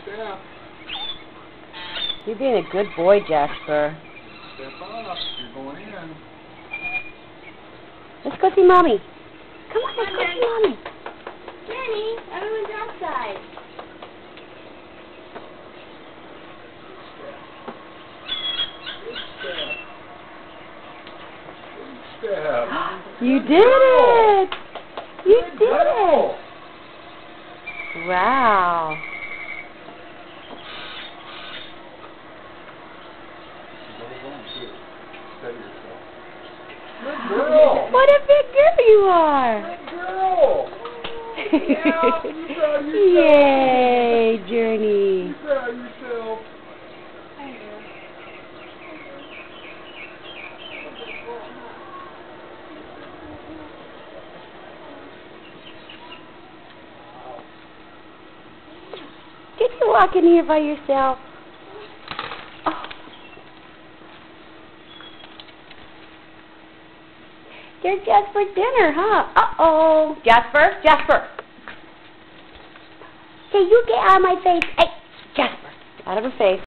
step. You're being a good boy, Jasper. Step up. You're going in. Let's go see Mommy. Come on, let's go see Mommy. Danny, everyone's outside. Good step. You did it! You did it! Wow. Good girl. What a big girl you are! Good girl. Yeah, you proud of yourself. Yay, Journey. You proud of yourself. Get you walk in here by yourself. Oh. You're just for dinner, huh? Uh-oh. Jasper, Jasper. Hey, you get out of my face. Hey, Jasper. Out of her face.